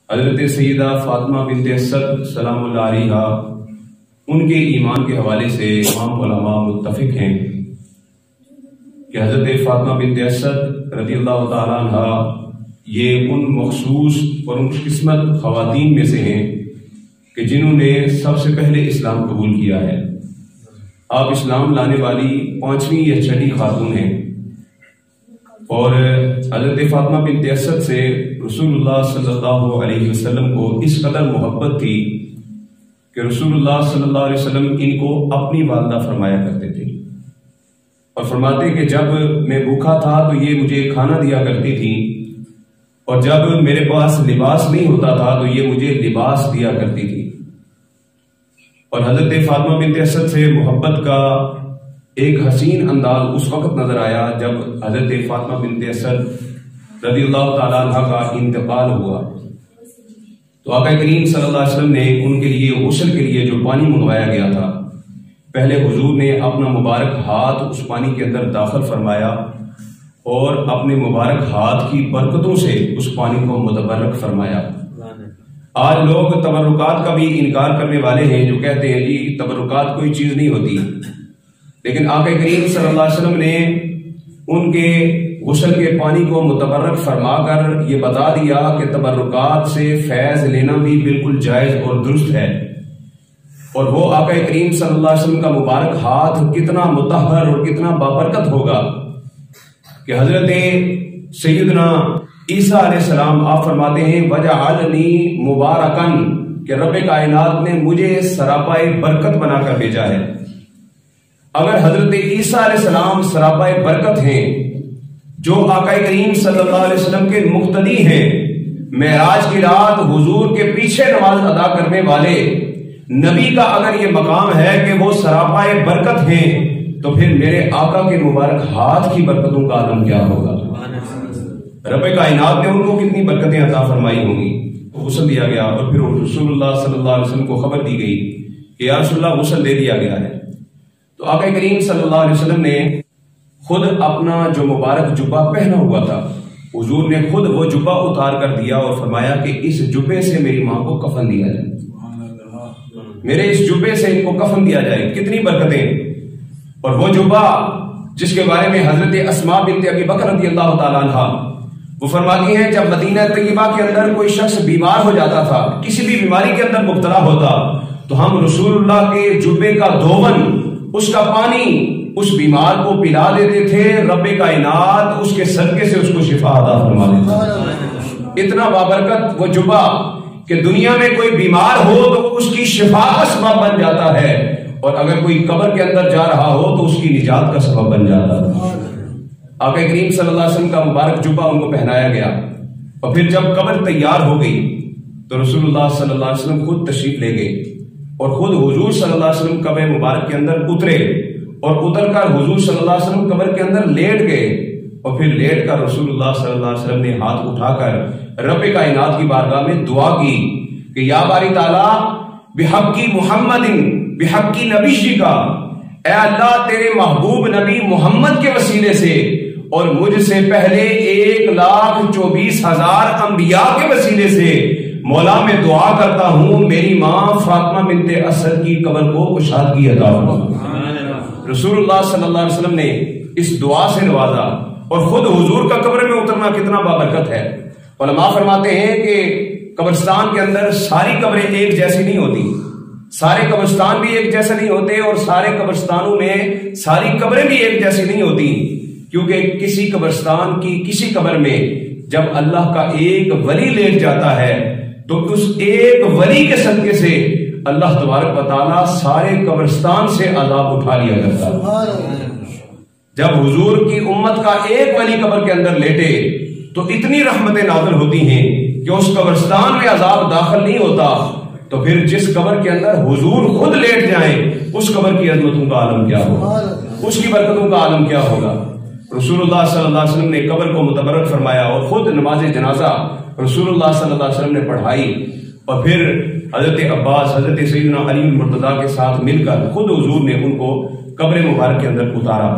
حضرت سیدہ فاطمہ بنت اسد سلام اللہ علیہا ان کے ایمان کے حوالے سے تمام علماء متفق ہیں کہ حضرت فاطمہ بنت اسد رضی اللہ تعالیٰ عنہ یہ ان مخصوص اور ان قسمت خواتین میں سے ہیں کہ جنہوں نے سب سے پہلے اسلام قبول کیا ہے۔ آپ اسلام لانے والی 5ویں یا 6ٹھی خاتون ہیں، اور حضرت فاطمہ بنت اسد سے رسول اللہ صلی اللہ علیہ وسلم کو اس قدر محبت تھی کہ رسول اللہ صلی اللہ علیہ وسلم ان کو اپنی والدہ فرمایا کرتے تھے، اور فرماتے کہ جب میں بھوکا تھا تو یہ مجھے کھانا دیا کرتی تھی، اور جب میرے پاس لباس نہیں ہوتا تھا تو یہ مجھے لباس دیا کرتی تھی۔ اور حضرت فاطمہ بنت اسد سے محبت کا ایک حسین انداز اس وقت نظر آیا جب حضرت فاطمہ بنت اسد رضی اللہ تعالیٰ عنہ کا انتقال ہوا، تو آقا کریم صلی اللہ علیہ وسلم نے ان کے لیے غسل کے لیے جو پانی منگوایا گیا تھا، پہلے حضور نے اپنا مبارک ہاتھ اس پانی کے اندر داخل فرمایا اور اپنے مبارک ہاتھ کی برکتوں سے اس پانی کو متبرک فرمایا۔ آج لوگ تبرکات کا بھی انکار کرنے والے ہیں، جو کہتے ہیں جی تبرکات کوئی چیز نہیں ہوتی، لیکن آقا کریم صلی اللہ علیہ وسلم نے ان کے غسل کے پانی کو متبرک فرما کر یہ بتا دیا کہ تبرکات سے فیض لینا بھی بالکل جائز اور درست ہے، اور وہ آقا کریم صلی اللہ علیہ وسلم کا مبارک ہاتھ کتنا مطہر اور کتنا بابرکت ہوگا کہ حضرت سیدنا عیسیٰ علیہ السلام آپ فرماتے ہیں وَجَعَلْنِي مُبَارَكًا کہ رب کائنات نے مجھے سراپائے برکت بنا کر بھیجا ہے۔ اگر حضرت عیسیٰ علیہ السلام سراپائے برکت ہیں، جو آقا کریم صلی اللہ علیہ وسلم کے مقتدی ہیں، معراج کی رات حضور کے پیچھے نماز ادا کرنے والے نبی کا اگر یہ مقام ہے کہ وہ سراپائے برکت ہیں، تو پھر میرے آقا کے مبارک ہاتھ کی برکتوں کا عالم کیا ہوگا؟ رب کائنات نے ان کو کتنی برکتیں عطا فرمائی ہوں گی۔ غسل دیا گیا اور پھر رسول اللہ صلی اللہ علیہ وسلم کو خبر دی گئی کہ یا رسول اللہ غسل دے دیا گیا ہے، تو آقا کریم صلی اللہ علیہ وسلم نے خود اپنا جو مبارک جبہ پہنا ہوا تھا، حضور نے خود وہ جبہ اتار کر دیا اور فرمایا کہ اس جبے سے میری ماں کو کفن دیا جائے، میرے اس جبے سے ان کو کفن دیا جائے۔ کتنی برکتیں! اور وہ جبہ جس کے بارے میں حضرت اسماء بنت ابی بکر رضی اللہ تعالیٰ عنہ وہ فرماتی ہیں جب مدینہ طیبہ کے اندر کوئی شخص بیمار ہو جاتا تھا، کسی بھی بیماری کے اندر مبتلا ہوتا، تو ہم رسول اللہ کے جبے کا دھون، اس کا پانی اس بیمار کو پلا دیتے تھے، رب کائنات اس کے صدقے سے اس کو شفا عطا فرما دیتے۔ اتنا بابرکت وہ جبہ کہ دنیا میں کوئی بیمار ہو تو اس کی شفا کا سبب بن جاتا ہے، اور اگر کوئی قبر کے اندر جا رہا ہو تو اس کی نجات کا سبب بن جاتا ہے۔ آقا کریم صلی اللہ علیہ وسلم کا مبارک جبہ ان کو پہنایا گیا، اور پھر جب قبر تیار ہو گئی تو رسول اللہ صلی اللہ علیہ وسلم خود تشریف لے گئے، اور خود حضور صلی اللہ علیہ وسلم قبر مبارک کے اندر اترے، اور اتر کر حضور صلی اللہ علیہ وسلم قبر کے اندر لیٹ گئے، اور پھر لیٹ کر رسول اللہ صلی اللہ علیہ وسلم نے ہاتھ اٹھا کر رب کائنات کی بارگاہ میں دعا کی کہ یا باری تعالیٰ بحق محمد بحق نبی کا، اے اللہ تیرے محبوب نبی محمد کے وسیلے سے اور مجھ سے پہلے 1,24,000 انبیاء کے وسیلے سے مولا میں دعا کرتا ہوں میری ماں فاطمہ بنت اسد کی قبر کو کشادگی عطا فرما۔ رسول اللہ صلی اللہ علیہ وسلم نے اس دعا سے نوازا، اور خود حضور کا قبر میں اترنا کتنا بابرکت ہے۔ علماء فرماتے ہیں کہ قبرستان کے اندر ساری قبریں ایک جیسی نہیں ہوتی، سارے قبرستان بھی ایک جیسے نہیں ہوتے، اور سارے قبرستانوں میں ساری قبریں بھی ایک جیسی نہیں ہوتی، کیونکہ کسی قبرستان کی کسی قبر میں جب اللہ کا ایک ولی لیٹ جاتا ہے تو اس ایک ولی کے صدقے سے اللہ تبارک و تعالیٰ سارے قبرستان سے عذاب اٹھا لیا کرتا ہے۔ جب حضور کی امت کا ایک ولی قبر کے اندر لیٹے تو اتنی رحمتیں نازل ہوتی ہیں کہ اس قبرستان میں عذاب داخل نہیں ہوتا، تو پھر جس قبر کے اندر حضور خود لیٹ جائیں اس قبر کی عظمتوں کا عالم کیا ہوگا، اس کی برکتوں کا عالم کیا ہوگا۔ رسول اللہ صلی اللہ علیہ وسلم نے قبر کو متبرک فرمایا، اور خود نماز جنازہ رسول اللہ صلی اللہ علیہ وسلم نے پڑھائی، اور پھر حضرت عباس حضرت سیدنا علی مرتضیٰ کے ساتھ مل کر خود حضور نے ان کو قبر مبارک کے اندر اتارا۔